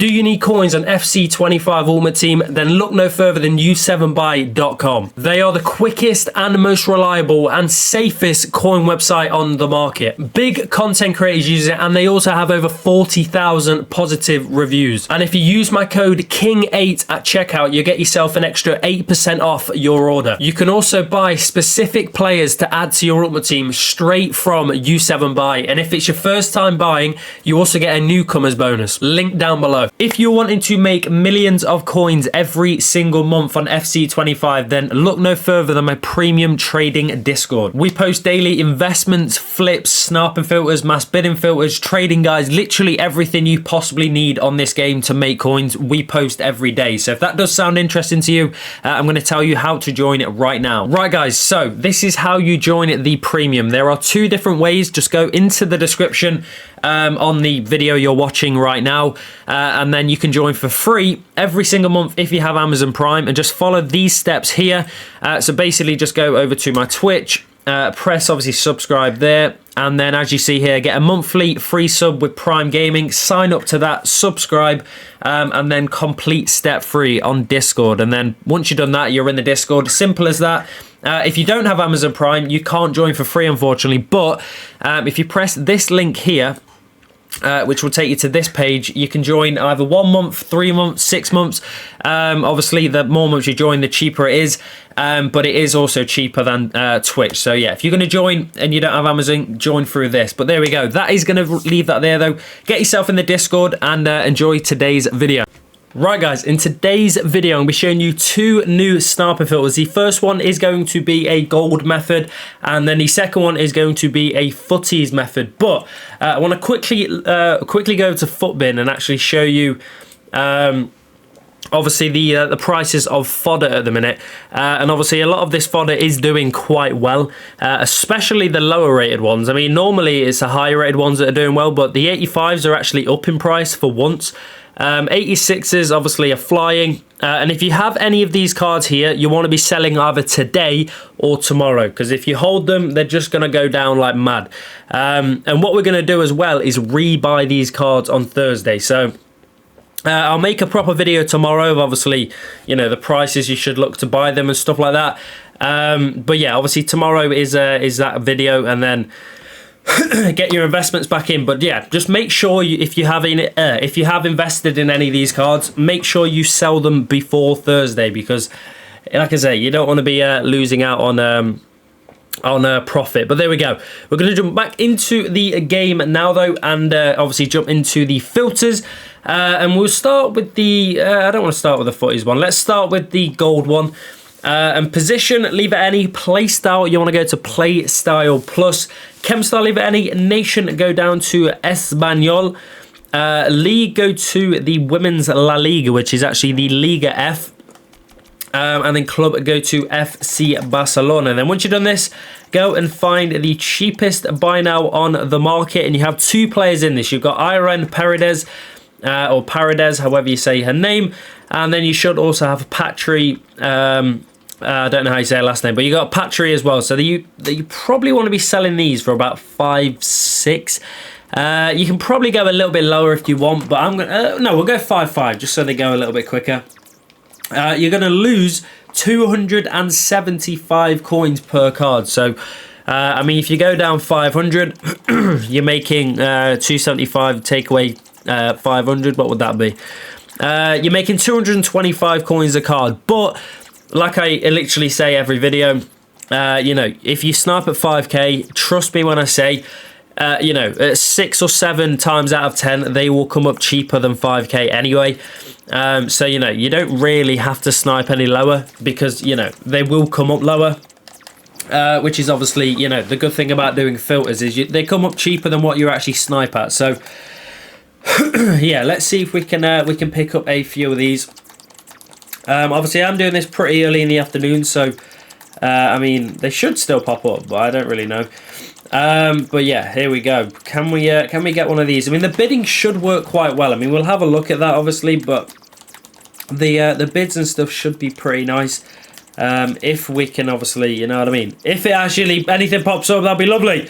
Do you need coins on FC25 Ultimate Team? Then look no further than u7buy.com. They are the quickest and most reliable and safest coin website on the market. Big content creators use it, and they also have over 40,000 positive reviews. And if you use my code KING8 at checkout, you'll get yourself an extra 8% off your order. You can also buy specific players to add to your Ultimate Team straight from u7buy. And if it's your first time buying, you also get a newcomers bonus. Link down below. If you're wanting to make millions of coins every single month on FC25, then look no further than my premium trading Discord. We post daily investments, flips, snarping filters, mass bidding filters, trading guides, literally everything you possibly need on this game to make coins, we post every day. So if that does sound interesting to you, I'm going to tell you how to join it right now. Right guys, so this is how you join the premium. There are two different ways. Just go into the description on the video you're watching right now, and then you can join for free every single month if you have Amazon Prime, and just follow these steps here. So basically just go over to my Twitch, press obviously subscribe there, and then as you see here, get a monthly free sub with Prime Gaming. Sign up to that, subscribe, and then complete step 3 on Discord. And then once you've done that, you're in the Discord. Simple as that. If you don't have Amazon Prime, you can't join for free, unfortunately. But if you press this link here, which will take you to this page, you can join either 1 month, 3 months, 6 months. Obviously, the more months you join, the cheaper it is. But it is also cheaper than Twitch. So yeah, if you're going to join and you don't have Amazon, join through this. But there we go. That is going to leave that there, though. Get yourself in the Discord and enjoy today's video. Right guys, in today's video, I'm going to be showing you 2 new sniper filters. The first one is going to be a gold method, and then the second one is going to be a footies method. But I want to quickly go to Footbin and actually show you obviously the prices of fodder at the minute, and obviously a lot of this fodder is doing quite well, especially the lower rated ones. I mean, normally it's the higher rated ones that are doing well, but the 85s are actually up in price for once. 86s obviously are flying, and if you have any of these cards here, you want to be selling either today or tomorrow, because if you hold them, they're just going to go down like mad. And what we're going to do as well is rebuy these cards on Thursday. So I'll make a proper video tomorrow of obviously, you know, the prices you should look to buy them and stuff like that. But yeah, obviously tomorrow is that video, and then get your investments back in. But yeah, just make sure if you have invested in any of these cards, make sure you sell them before Thursday, because like I say, you don't want to be losing out on profit. But there we go. We're going to jump back into the game now though, and obviously jump into the filters, and we'll start with the I don't want to start with the footies one. Let's start with the gold one. And position, leave it any. Play style, you want to go to play style plus. Chem style, leave it any. Nation, go down to Espanol. League, go to the Women's La Liga, which is actually the Liga F. And then club, go to FC Barcelona. And then once you've done this, go and find the cheapest buy now on the market. And you have 2 players in this. You've got Irene Paredes, or Paredes, however you say her name. And then you should also have Patry. I don't know how you say her last name, but you got Patry as well. So you probably want to be selling these for about 5, 6. You can probably go a little bit lower if you want, but I'm gonna no, we'll go 5.5 just so they go a little bit quicker. You're gonna lose 275 coins per card. So I mean, if you go down 500, you're making 275. Take away 500. What would that be? You're making 225 coins a card. But like I literally say every video, you know, if you snipe at 5k, trust me when I say, you know, 6 or 7 times out of 10, they will come up cheaper than 5k anyway. So, you know, you don't really have to snipe any lower, because, you know, they will come up lower. Which is obviously, you know, the good thing about doing filters is they come up cheaper than what you actually snipe at. So, yeah, let's see if we can pick up a few of these. Obviously, I'm doing this pretty early in the afternoon, so I mean, they should still pop up, but I don't really know. But yeah, here we go. Can we get one of these? I mean, the bidding should work quite well. I mean, we'll have a look at that, obviously, but the bids and stuff should be pretty nice. If we can, obviously, you know what I mean. If it actually anything pops up, that'd be lovely.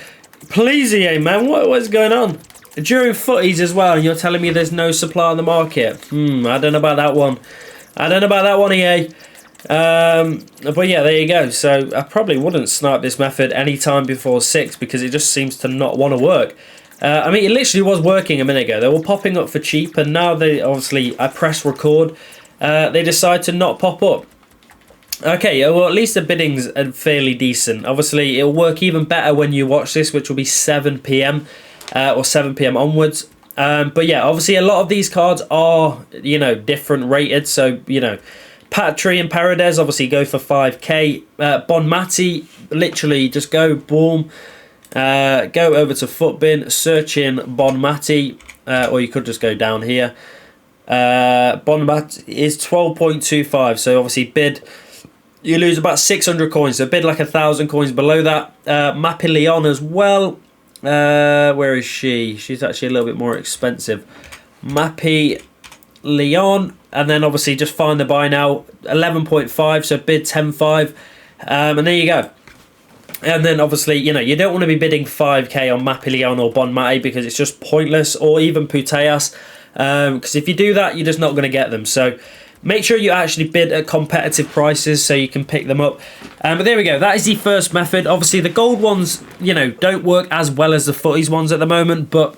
Please, EA, man, what's going on? during footies as well, and you're telling me there's no supply on the market. I don't know about that one. EA. But yeah, there you go. So I probably wouldn't snipe this method any time before 6 because it just seems to not want to work. I mean, it literally was working a minute ago. They were popping up for cheap, and now they obviously, I press record, they decide to not pop up. Okay, well, at least the biddings are fairly decent. Obviously, it'll work even better when you watch this, which will be 7 p.m. Or 7 p.m. onwards. But yeah, obviously, a lot of these cards are, different rated. So, Patry and Paredes obviously go for 5k. Bonmati, literally just go, boom. Go over to Footbin, search in Bonmati, or you could just go down here. Bonmati is 12.25, so obviously bid, you lose about 600 coins, so bid like 1,000 coins below that. Mapilleon as well. Where is she? She's actually a little bit more expensive. Mapilleon, and then obviously just find the buy now, 11.5, so bid 10.5, and there you go. And then obviously, you don't want to be bidding 5k on Mapilleon or Bonmati because it's just pointless, or even Putellas, because if you do that, you're just not going to get them. So make sure you actually bid at competitive prices so you can pick them up. But there we go. That is the first method. Obviously, the gold ones, don't work as well as the footies ones at the moment, but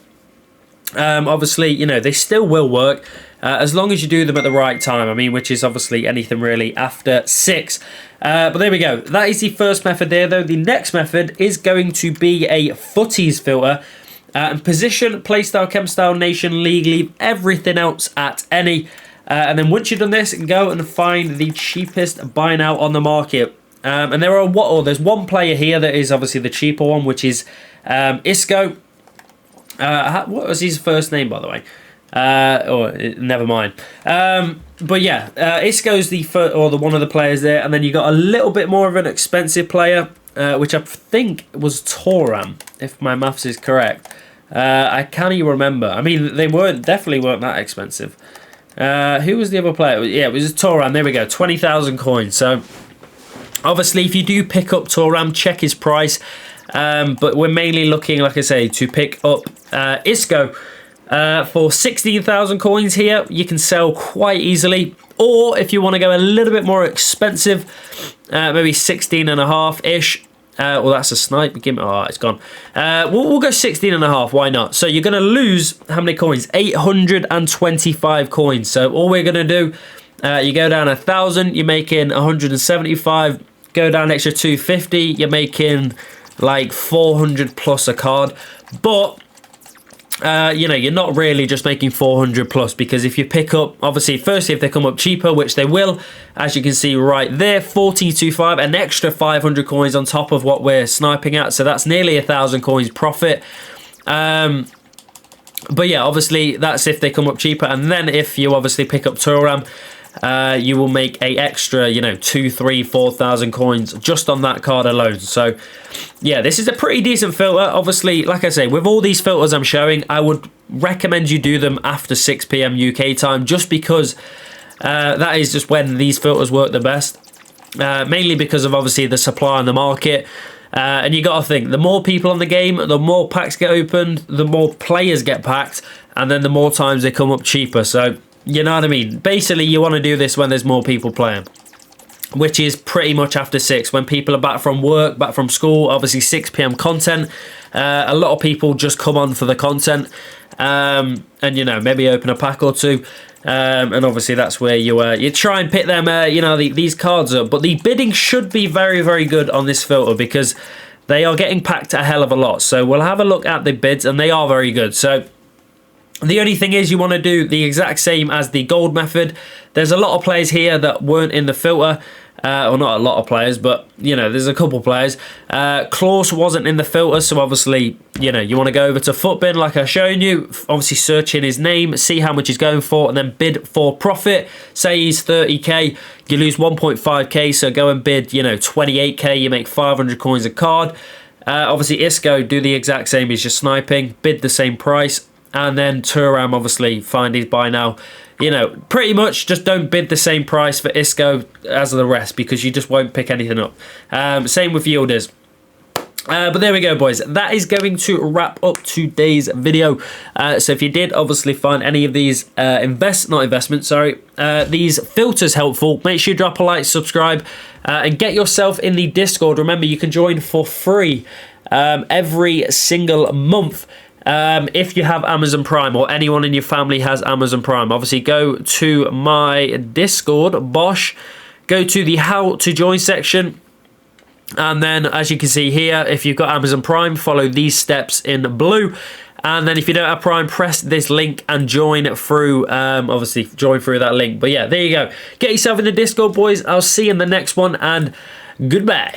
obviously, they still will work as long as you do them at the right time. I mean, which is obviously anything really after 6. But there we go. That is the first method there, though. The next method is going to be a footies filter. And position, playstyle, chem style, nation, league, leave everything else at any. And then once you've done this, go and find the cheapest buy now on the market. And there's one player here that is obviously the cheaper one, which is Isco. What was his first name, by the way? Never mind. But yeah, Isco's the one of the players there, and then you got a little bit more of an expensive player, which I think was Toram, if my maths is correct. I can't even remember. I mean, they definitely weren't that expensive. Who was the other player? Yeah, it was Toram. There we go, 20,000 coins. So obviously, if you do pick up Toram, check his price. But we're mainly looking, like I say, to pick up Isco. For 16,000 coins here, you can sell quite easily. Or if you want to go a little bit more expensive, maybe 16.5-ish. Well, that's a snipe. It's gone. We'll go 16.5. Why not? So you're going to lose how many coins? 825 coins. So all we're going to do, you go down 1,000, you're making 175. Go down an extra 250, you're making like 400 plus a card. But you're not really just making 400 plus, because if you pick up, obviously, firstly, if they come up cheaper, which they will, as you can see right there, 14.25, an extra 500 coins on top of what we're sniping at, so that's nearly 1,000 coins profit. But yeah, obviously, that's if they come up cheaper, and then if you obviously pick up Turam, you will make a extra, 2, 3, 4,000 coins just on that card alone. So yeah, this is a pretty decent filter. Obviously, like I say, with all these filters I'm showing, I would recommend you do them after 6 p.m. UK time, just because that is just when these filters work the best. Mainly because of obviously the supply on the market. And you got to think, the more people on the game, the more packs get opened, the more players get packed, and then the more times they come up cheaper. So you know what I mean? Basically, you want to do this when there's more people playing, which is pretty much after 6, when people are back from work, back from school. Obviously 6 p.m. content. A lot of people just come on for the content, and maybe open a pack or two. And obviously that's where you try and pick them these cards up. But the bidding should be very, very good on this filter, because they are getting packed a hell of a lot. So we'll have a look at the bids, and they are very good. So the only thing is, you want to do the exact same as the gold method. There's a lot of players here that weren't in the filter. Well, not a lot of players, but, there's a couple players. Klaus wasn't in the filter, so obviously, you want to go over to Footbin, like I've shown you. Obviously, search in his name, see how much he's going for, and then bid for profit. Say he's 30k, you lose 1.5k, so go and bid, 28k, you make 500 coins a card. Obviously, Isco, do the exact same as your sniping, bid the same price. And then Turam, obviously, find his buy now. Pretty much just don't bid the same price for Isco as the rest, because you just won't pick anything up. Same with Yildiz. But there we go, boys. That is going to wrap up today's video. So if you did obviously find any of these these filters helpful, make sure you drop a like, subscribe, and get yourself in the Discord. Remember, you can join for free every single month. If you have Amazon Prime, or anyone in your family has Amazon Prime. Obviously, go to my Discord, Bosch, go to the How to Join section, and then, as you can see here, if you've got Amazon Prime, follow these steps in blue. And then if you don't have Prime, press this link and join through, obviously, join through that link. But yeah, there you go. Get yourself in the Discord, boys. I'll see you in the next one, and goodbye.